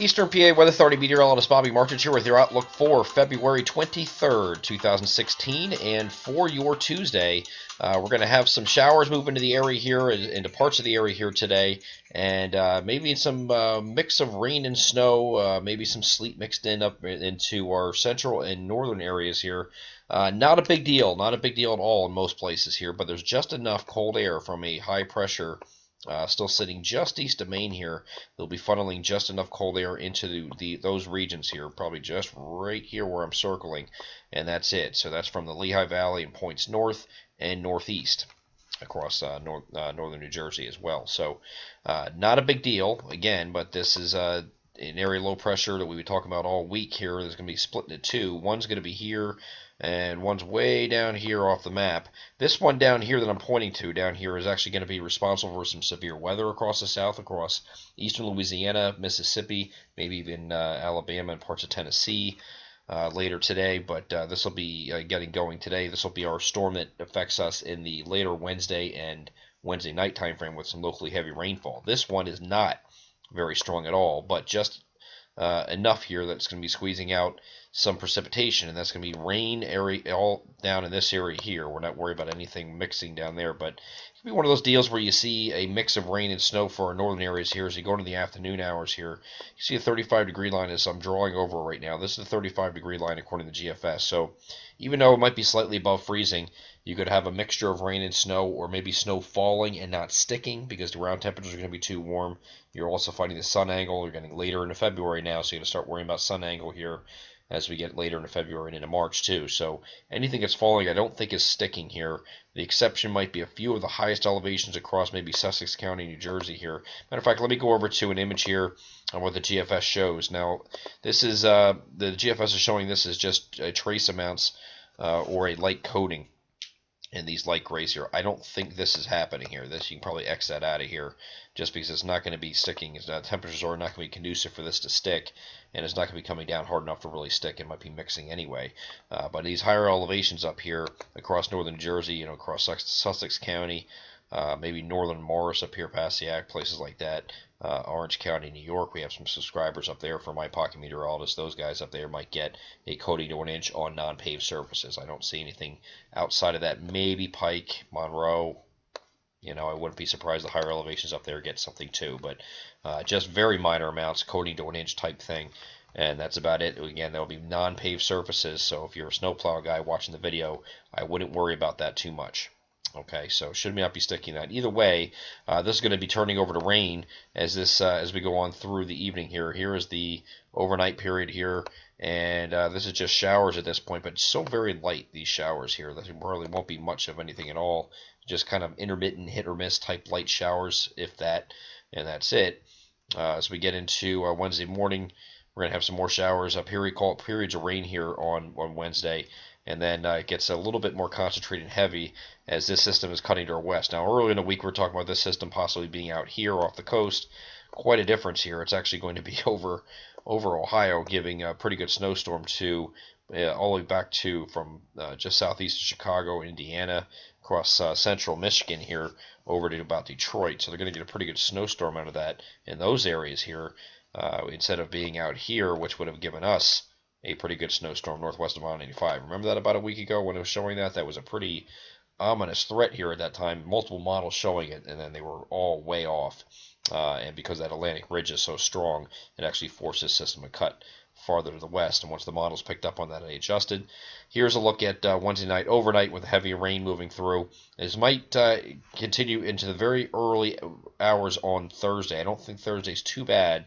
Eastern PA Weather Authority meteorologist Bobby Martrich here with your outlook for February 23rd, 2016. And for your Tuesday, we're going to have some showers move into the area here, into parts of the area here today, and maybe some mix of rain and snow, maybe some sleet mixed in up into our central and northern areas here. Not a big deal, not a big deal at all in most places here, but there's just enough cold air from a high pressure still sitting just east of Maine here. They'll be funneling just enough cold air into those regions here, probably just right here where I'm circling, and that's it. So that's from the Lehigh Valley and points north and northeast across northern New Jersey as well. So not a big deal again, but this is an area low pressure that we were talking about all week here. There's going to be split into two. One's going to be here and one's way down here off the map. This one down here that I'm pointing to down here is actually going to be responsible for some severe weather across the south, across eastern Louisiana, Mississippi, maybe even Alabama and parts of Tennessee later today. But this will be getting going today. This will be our storm that affects us in the later Wednesday and Wednesday night time frame with some locally heavy rainfall. This one is not very strong at all, but just enough here that's going to be squeezing out some precipitation, and that's going to be rain area all down in this area here. We're not worried about anything mixing down there, but it could be one of those deals where you see a mix of rain and snow for our northern areas here as you go into the afternoon hours here. You see a 35-degree line as I'm drawing over right now. This is a 35-degree line according to GFS. So even though it might be slightly above freezing, you could have a mixture of rain and snow, or maybe snow falling and not sticking because the ground temperatures are going to be too warm. You're also finding the sun angle. You're getting later into February now, so you're going to start worrying about sun angle here as we get later into February and into March too. So anything that's falling I don't think is sticking here. The exception might be a few of the highest elevations across maybe Sussex County, New Jersey here. Matter of fact, let me go over to an image here on what the GFS shows. Now, this is the GFS is showing this is just trace amounts or a light coating in these light grays here. I don't think this is happening here. This, you can probably X that out of here just because it's not going to be sticking. Temperatures are not going to be conducive for this to stick, and it's not going to be coming down hard enough to really stick. It might be mixing anyway. But these higher elevations up here across northern Jersey, across Sussex County, maybe northern Morris up here, Passaic, places like that, Orange County, New York. We have some subscribers up there for my pocket meteorologist. Those guys up there might get a coating to an inch on non-paved surfaces. I don't see anything outside of that. Maybe Pike, Monroe. I wouldn't be surprised the higher elevations up there get something too, but just very minor amounts, coating to an inch type thing. And that's about it. Again, that'll be non-paved surfaces, so if you're a snowplow guy watching the video, I wouldn't worry about that too much. Okay, so should not be sticking that. Either way, this is going to be turning over to rain as we go on through the evening here. Here is the overnight period here, and this is just showers at this point, but so very light, these showers here. There really won't be much of anything at all. Just kind of intermittent hit or miss type light showers, if that, and that's it. As we get into Wednesday morning, we're going to have some more showers. Periods of rain here on Wednesday. And then it gets a little bit more concentrated and heavy as this system is cutting to our west. Now, earlier in the week, we were talking about this system possibly being out here off the coast. Quite a difference here. It's actually going to be over Ohio, giving a pretty good snowstorm to all the way back to from just southeast of Chicago, Indiana, across central Michigan here over to about Detroit. So they're going to get a pretty good snowstorm out of that in those areas here instead of being out here, which would have given us a pretty good snowstorm northwest of I-95. Remember that about a week ago when it was showing that? That was a pretty ominous threat here at that time. Multiple models showing it, and then they were all way off. And because that Atlantic ridge is so strong, it actually forced this system to cut farther to the west. And once the models picked up on that, they adjusted. Here's a look at Wednesday night, overnight with heavy rain moving through. This might continue into the very early hours on Thursday. I don't think Thursday's too bad.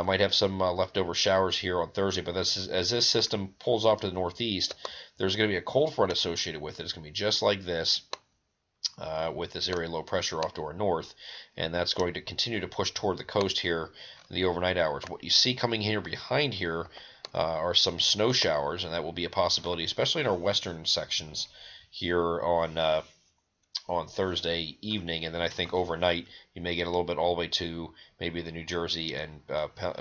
Might have some leftover showers here on Thursday, but as this system pulls off to the northeast, there's going to be a cold front associated with it. It's going to be just like this with this area low pressure off to our north, and that's going to continue to push toward the coast here in the overnight hours. What you see coming here behind here are some snow showers, and that will be a possibility, especially in our western sections here on Thursday evening, and then I think overnight you may get a little bit all the way to maybe the New Jersey and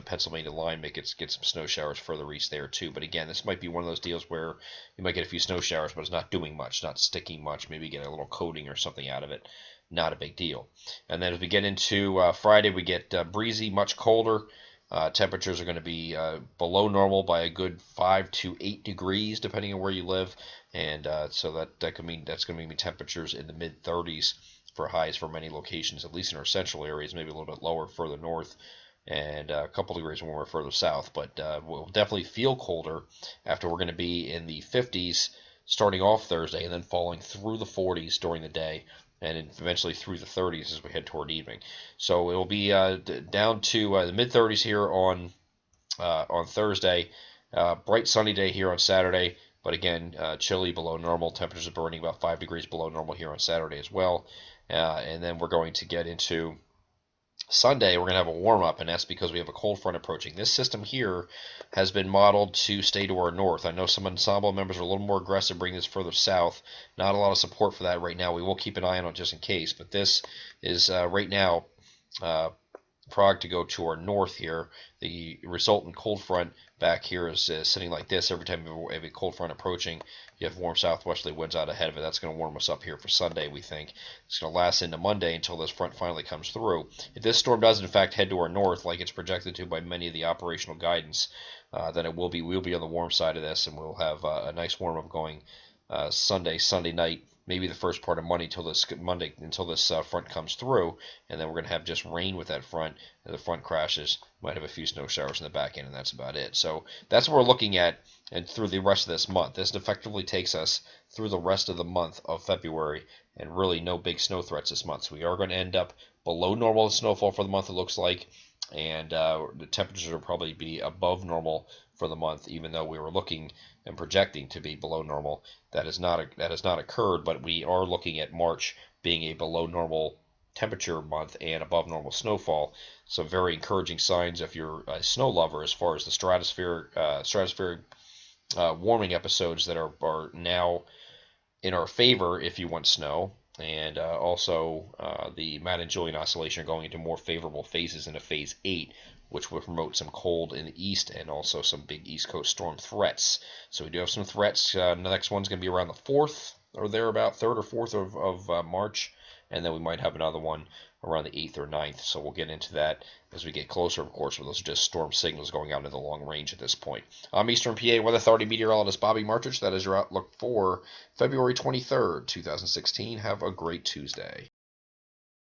Pennsylvania line, get some snow showers further east there too. But again, this might be one of those deals where you might get a few snow showers, but it's not doing much, not sticking much. Maybe get a little coating or something out of it. Not a big deal. And then as we get into Friday, we get breezy, much colder. Temperatures are going to be below normal by a good 5 to 8 degrees, depending on where you live, and so that could mean that's going to mean temperatures in the mid 30s for highs for many locations, at least in our central areas, maybe a little bit lower further north, and a couple degrees warmer further south. But we'll definitely feel colder after we're going to be in the 50s starting off Thursday, and then falling through the 40s during the day, and eventually through the 30s as we head toward evening. So it will be down to the mid 30s here on Thursday. Bright sunny day here on Saturday, but again, chilly below normal. Temperatures are burning about 5 degrees below normal here on Saturday as well. And then we're going to get into Sunday. We're going to have a warm up, and that's because we have a cold front approaching. This system here has been modeled to stay to our north. I know some ensemble members are a little more aggressive, bringing this further south. Not a lot of support for that right now. We will keep an eye on it just in case, but this is right now Prague to go to our north here. The resultant cold front back here is sitting like this. Every time you have a cold front approaching, you have warm southwesterly winds out ahead of it. That's going to warm us up here for Sunday, we think. It's going to last into Monday until this front finally comes through. If this storm does, in fact, head to our north, like it's projected to by many of the operational guidance, then we'll be on the warm side of this, and we'll have a nice warm-up going Sunday night, maybe the first part of Monday until this front comes through, and then we're going to have just rain with that front. And the front crashes, might have a few snow showers in the back end, and that's about it. So that's what we're looking at, and through the rest of this month. This effectively takes us through the rest of the month of February, and really no big snow threats this month. So we are going to end up below normal snowfall for the month, it looks like, and the temperatures will probably be above normal for the month, even though we were looking and projecting to be below normal. That has not occurred, but we are looking at March being a below normal temperature month and above normal snowfall. Some very encouraging signs if you're a snow lover as far as the stratospheric warming episodes that are now in our favor if you want snow. And also the Madden-Julian oscillation are going into more favorable phases into phase 8, which will promote some cold in the east and also some big East Coast storm threats. So we do have some threats. The next one's going to be around the 4th or thereabout, 3rd or 4th of March, and then we might have another one around the 8th or 9th. So we'll get into that as we get closer, of course, but those are just storm signals going out into the long range at this point. I'm Eastern PA Weather Authority meteorologist Bobby Martrich. That is your outlook for February 23rd, 2016. Have a great Tuesday.